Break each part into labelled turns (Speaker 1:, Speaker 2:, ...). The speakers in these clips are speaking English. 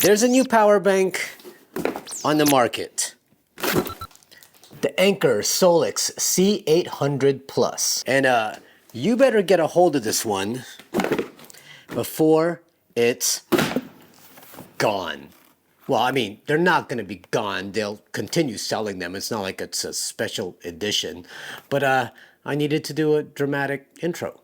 Speaker 1: There's a new power bank on the market. The Anker Solix C800 PLUS. And you better get a hold of this one before it's gone. Well, I mean, they're not going to be gone. They'll continue selling them. It's not like it's a special edition. But I needed to do a dramatic intro.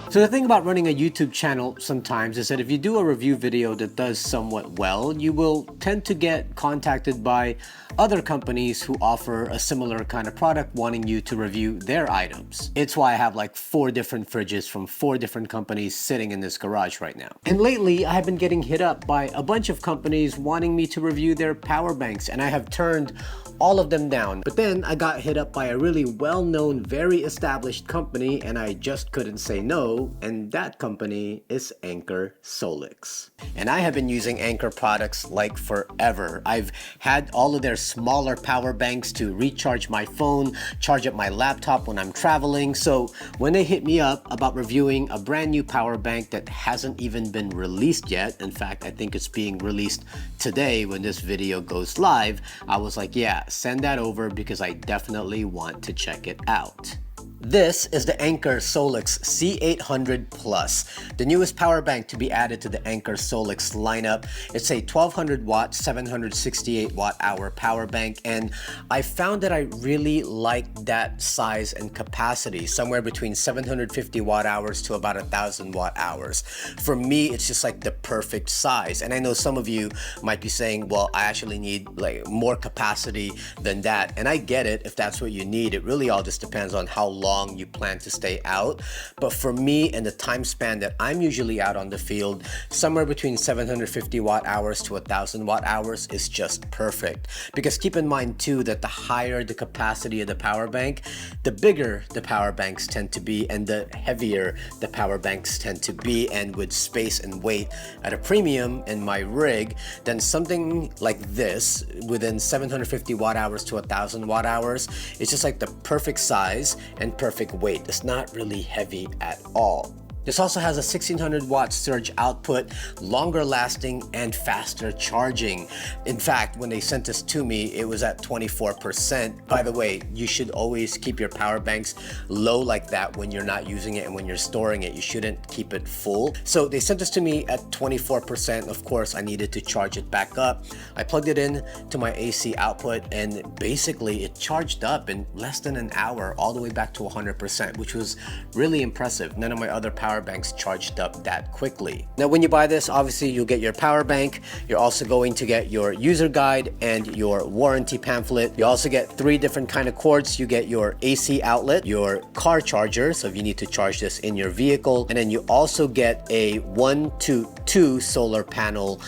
Speaker 1: So the thing about running a YouTube channel sometimes is that if you do a review video that does somewhat well, you will tend to get contacted by other companies who offer a similar kind of product wanting you to review their items. It's why I have like 4 different fridges from 4 different companies sitting in this garage right now. And lately I have been getting hit up by a bunch of companies wanting me to review their power banks, and I have turned all of them down. But then I got hit up by a really well-known, very established company, and I just couldn't say no, and that company is Anker Solix. And I have been using Anker products like forever. I've had all of their smaller power banks to recharge my phone, charge up my laptop when I'm traveling. So when they hit me up about reviewing a brand new power bank that hasn't even been released yet, in fact, I think it's being released today when this video goes live, I was like, yeah, send that over because I definitely want to check it out. This is the Anker Solix C800 PLUS, the newest power bank to be added to the Anker Solix lineup. It's a 1200 watt, 768 watt hour power bank, and I found that I really like that size and capacity, somewhere between 750 watt hours to about 1000 watt hours. For me, it's just like the perfect size. And I know some of you might be saying, well, I actually need like more capacity than that. And I get it if that's what you need. It really all just depends on how long you plan to stay out. But for me and the time span that I'm usually out on the field, somewhere between 750 watt hours to 1000 watt hours is just perfect. Because keep in mind too that the higher the capacity of the power bank, the bigger the power banks tend to be and the heavier the power banks tend to be. And with space and weight at a premium in my rig, then something like this within 750 watt hours to 1000 watt hours, it's just like the perfect size and perfect weight. It's not really heavy at all. This also has a 1600 watt surge output, longer lasting and faster charging. In fact, when they sent this to me, it was at 24%. By the way, you should always keep your power banks low like that when you're not using it and when you're storing it. You shouldn't keep it full. So they sent this to me at 24%. Of course, I needed to charge it back up. I plugged it in to my AC output and basically it charged up in less than an hour all the way back to 100%, which was really impressive. None of my other power banks charged up that quickly. Now when you buy this, obviously you'll get your power bank. You're also going to get your user guide and your warranty pamphlet. You also get 3 different kind of cords. You get your AC outlet, your car charger, so if you need to charge this in your vehicle, and then you also get a 1 to 2 solar panel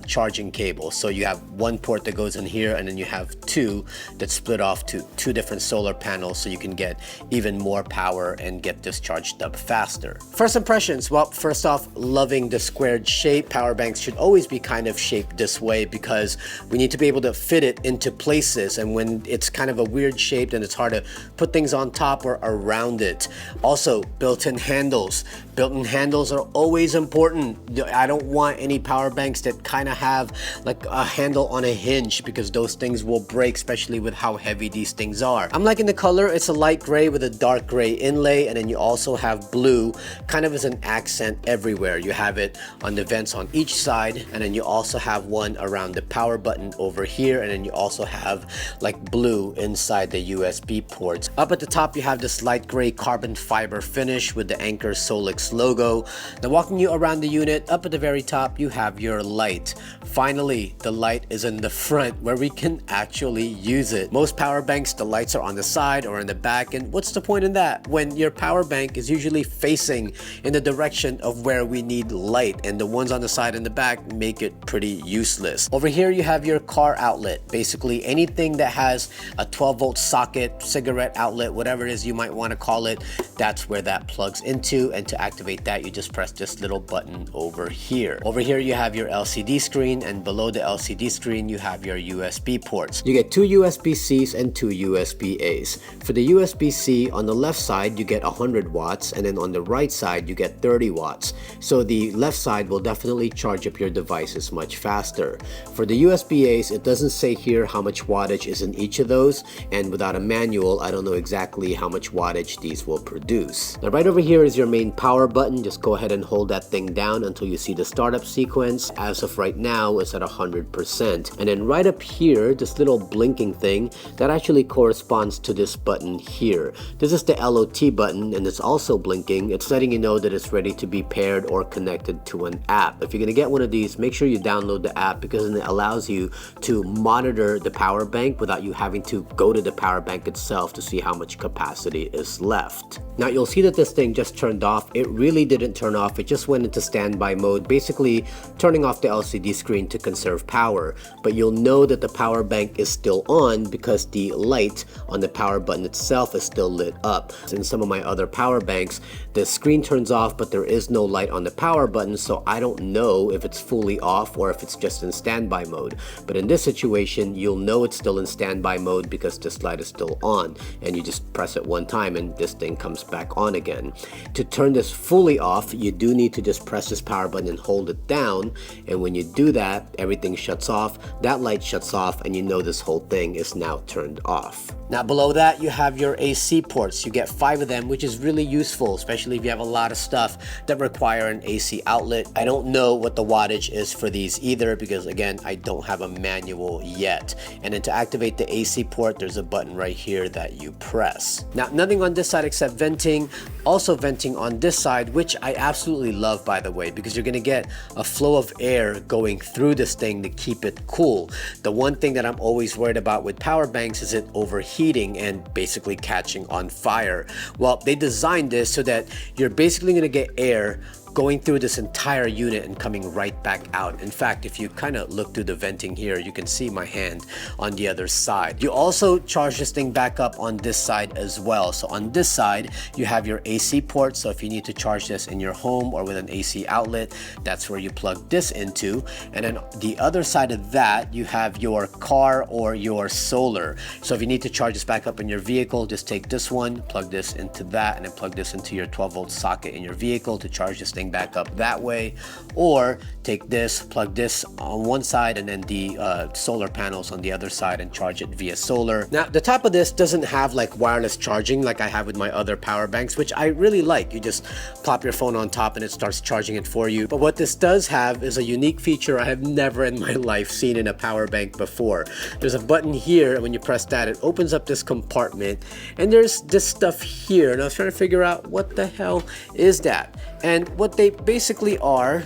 Speaker 1: charging cable. So you have 1 port that goes in here and then you have 2 that split off to 2 different solar panels so you can get even more power and get this charged up faster. First impressions, well, first off, loving the squared shape. Power banks should always be kind of shaped this way because we need to be able to fit it into places, and when it's kind of a weird shape, then it's hard to put things on top or around it. Also, built-in handles. Built-in handles are always important. I don't want any power banks that kind of have like a handle on a hinge because those things will break, especially with how heavy these things are. I'm liking the color. It's a light gray with a dark gray inlay, and then you also have blue kind of as an accent everywhere. You have it on the vents on each side, and then you also have one around the power button over here, and then you also have like blue inside the USB ports. Up at the top, you have this light gray carbon fiber finish with the Anker Solix logo. Now walking you around the unit, up at at the very top, you have your light. Finally, the light is in the front where we can actually use it. Most power banks, the lights are on the side or in the back, and what's the point in that when your power bank is usually facing in the direction of where we need light, and the ones on the side and the back make it pretty useless. Over here you have your car outlet. Basically anything that has a 12-volt socket, cigarette outlet, whatever it is you might want to call it, that's where that plugs into, and to activate that you just press this little button over here. Over here you have your LCD screen, and below the LCD screen you have your USB ports. You get two USB-Cs and two USB-As. For the USB-C, on the left side you get 100 watts, and then on the right side you get 30 watts. So the left side will definitely charge up your devices much faster. For the USB-As, it doesn't say here how much wattage is in each of those, and without a manual I don't know exactly how much wattage these will produce. Now right over here is your main power button. Just go ahead and hold that thing down until you see the startup sequence. As of right now it's at 100%. And then right up here, this little blinking thing, that actually corresponds to this button here. This is the LOT button, and it's also blinking. It's letting you know that it's ready to be paired or connected to an app. If you're gonna get one of these, make sure you download the app, because then it allows you to monitor the power bank without you having to go to the power bank itself to see how much capacity is left. Now you'll see that this thing just turned off. It really didn't turn off, it just went into standby mode, basically turning off the LCD screen to conserve power. But you'll know that the power bank is still on because the light on the power button itself is still lit up. In some of my other power banks, the screen turns off but there is no light on the power button, so I don't know if it's fully off or if it's just in standby mode. But in this situation, you'll know it's still in standby mode because this light is still on, and you just press it one time and this thing comes back on again. To turn this fully off, you do need to just press this power button and hold it down, and when you do that, everything shuts off, that light shuts off, and you know this whole thing is now turned off. Now below that you have your AC ports. You get 5 of them, which is really useful, especially if you have a lot of stuff that require an AC outlet. I don't know what the wattage is for these either, because again, I don't have a manual yet. And then to activate the AC port, there's a button right here that you press. Now nothing on this side except venting. Also venting on this side, which I absolutely love, by the way, because you're gonna get a flow of air going through this thing to keep it cool. The one thing that I'm always worried about with power banks is it overheating and basically catching on fire. Well, they designed this so that you're basically gonna get air going through this entire unit and coming right back out. In fact, if you kind of look through the venting here, you can see my hand on the other side. You also charge this thing back up on this side as well. So on this side, you have your AC port. So if you need to charge this in your home or with an AC outlet, that's where you plug this into. And then the other side of that, you have your car or your solar. So if you need to charge this back up in your vehicle, just take this one, plug this into that, and then plug this into your 12-volt socket in your vehicle to charge this thing back up that way. Or take this, plug this on one side, and then the solar panels on the other side, and charge it via solar. Now the top of this doesn't have like wireless charging like I have with my other power banks, which I really like. You just plop your phone on top and it starts charging it for you. But what this does have is a unique feature I have never in my life seen in a power bank before. There's a button here, and when you press that, it opens up this compartment, and there's this stuff here, and I was trying to figure out what the hell is that. And what they basically are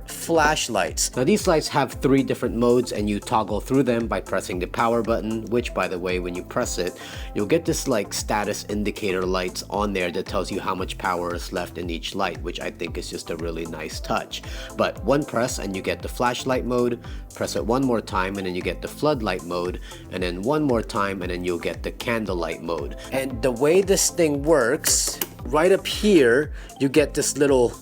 Speaker 1: flashlights. Now these lights have 3 different modes, and you toggle through them by pressing the power button, which, by the way, when you press it, you'll get this like status indicator lights on there that tells you how much power is left in each light, which I think is just a really nice touch. But one press and you get the flashlight mode, press it one more time and then you get the floodlight mode, and then one more time and then you'll get the candlelight mode. And the way this thing works, right up here you get this little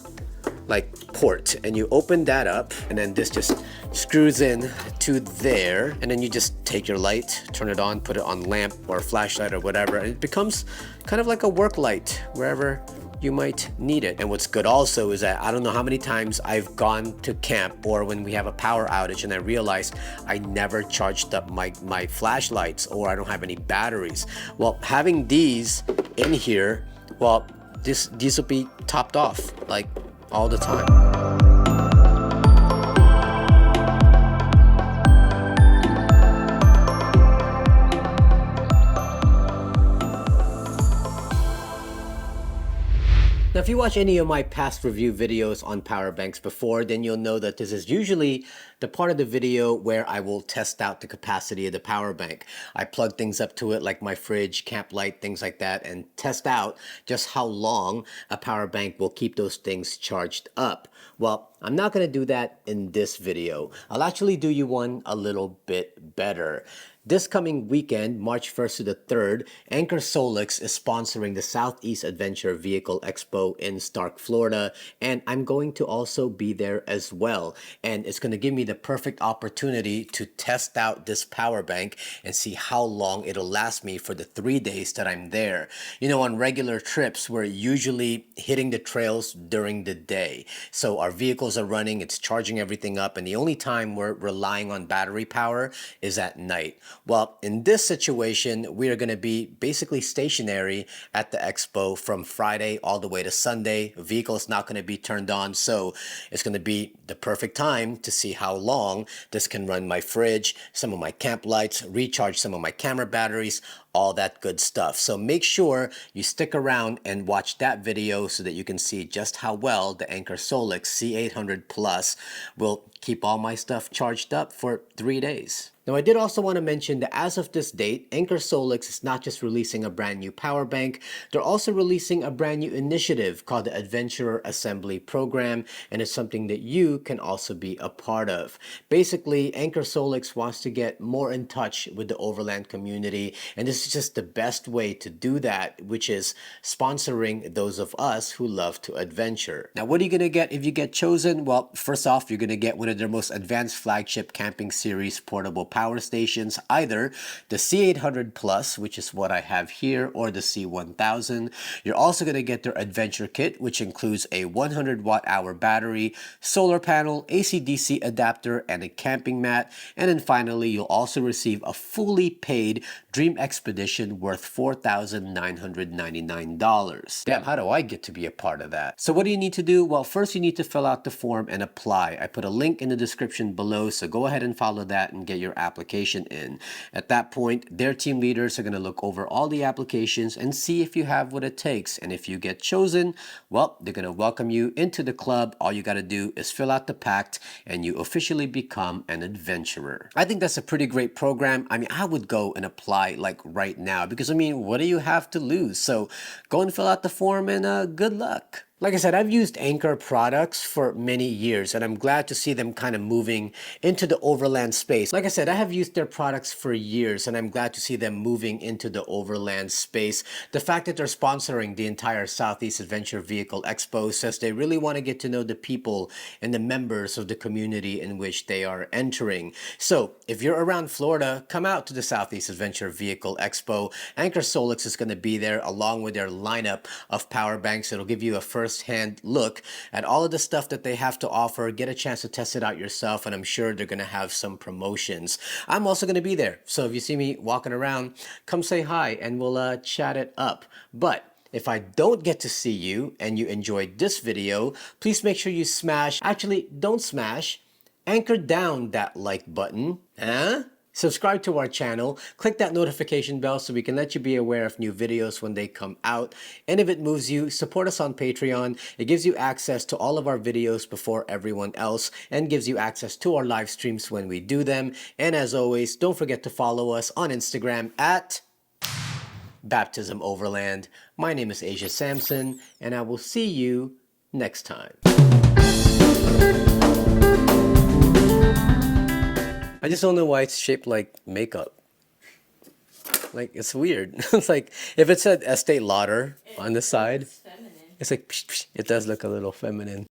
Speaker 1: like port, and you open that up, and then this just screws in to there, and then you just take your light, turn it on, put it on lamp or flashlight or whatever, and it becomes kind of like a work light wherever you might need it. And what's good also is that I don't know how many times I've gone to camp or when we have a power outage and I realized I never charged up my flashlights, or I don't have any batteries. Well, having these in here, well, these will be topped off like all the time. Now if you watch any of my past review videos on power banks before, then you'll know that this is usually the part of the video where I will test out the capacity of the power bank. I plug things up to it like my fridge, camp light, things like that, and test out just how long a power bank will keep those things charged up. Well, I'm not going to do that in this video. I'll actually do you one a little bit better. This coming weekend, March 1st to the 3rd, Anker Solix is sponsoring the Southeast Adventure Vehicle Expo in Stark, Florida, and I'm going to also be there as well. And it's going to give me the perfect opportunity to test out this power bank and see how long it'll last me for the 3 days that I'm there. You know, on regular trips, we're usually hitting the trails during the day. So our vehicles are running, it's charging everything up, and the only time we're relying on battery power is at night. Well, in this situation, we are going to be basically stationary at the expo from Friday all the way to Sunday. The vehicle is not going to be turned on, so it's going to be the perfect time to see how long this can run my fridge, some of my camp lights, recharge some of my camera batteries, all that good stuff. So make sure you stick around and watch that video so that you can see just how well the Anker Solix C800 PLUS will keep all my stuff charged up for 3 days. Now, I did also want to mention that as of this date, Anker Solix is not just releasing a brand new power bank, they're also releasing a brand new initiative called the Adventurer Assembly Program, and it's something that you can also be a part of. Basically, Anker Solix wants to get more in touch with the overland community, and this is just the best way to do that, which is sponsoring those of us who love to adventure. Now, what are you going to get if you get chosen? Well, first off, you're going to get one of their most advanced flagship camping series portable power stations, either the C800 PLUS, which is what I have here, or the C1000. You're also going to get their adventure kit, which includes a 100 watt-hour battery, solar panel, AC/DC adapter, and a camping mat. And then finally, you'll also receive a fully paid Dream Expedition worth $4,999. Damn, how do I get to be a part of that? So what do you need to do? Well, first you need to fill out the form and apply. I put a link in the description below, so go ahead and follow that and get your application in. At that point, their team leaders are going to look over all the applications and see if you have what it takes. And if you get chosen, well, they're going to welcome you into the club. All you got to do is fill out the pact and you officially become an adventurer. I think that's a pretty great program. I mean, I would go and apply like right now because, I mean, what do you have to lose? So go and fill out the form and good luck. Like I said, I've used Anker products for many years, and I'm glad to see them kind of moving into the overland space. Like I said, I have used their products for years, and I'm glad to see them moving into the overland space. The fact that they're sponsoring the entire Southeast Adventure Vehicle Expo says they really want to get to know the people and the members of the community in which they are entering. So if you're around Florida, come out to the Southeast Adventure Vehicle Expo. Anker Solix is going to be there along with their lineup of power banks. It'll give you a first-hand look at all of the stuff that they have to offer, get a chance to test it out yourself, and I'm sure they're going to have some promotions. I'm also going to be there, so if you see me walking around, come say hi and we'll chat it up. But if I don't get to see you and you enjoyed this video, please make sure you smash, actually don't smash, anchor down that like button, subscribe to our channel, click that notification bell so we can let you be aware of new videos when they come out. And if it moves you, support us on Patreon. It gives you access to all of our videos before everyone else and gives you access to our live streams when we do them. And as always, don't forget to follow us on Instagram at Baptism Overland. My name is Asia Sampson, and I will see you next time. I just don't know why it's shaped like makeup. Like, it's weird. It's like, if it said Estee Lauder on the side, it's like, psh, psh, it does look a little feminine.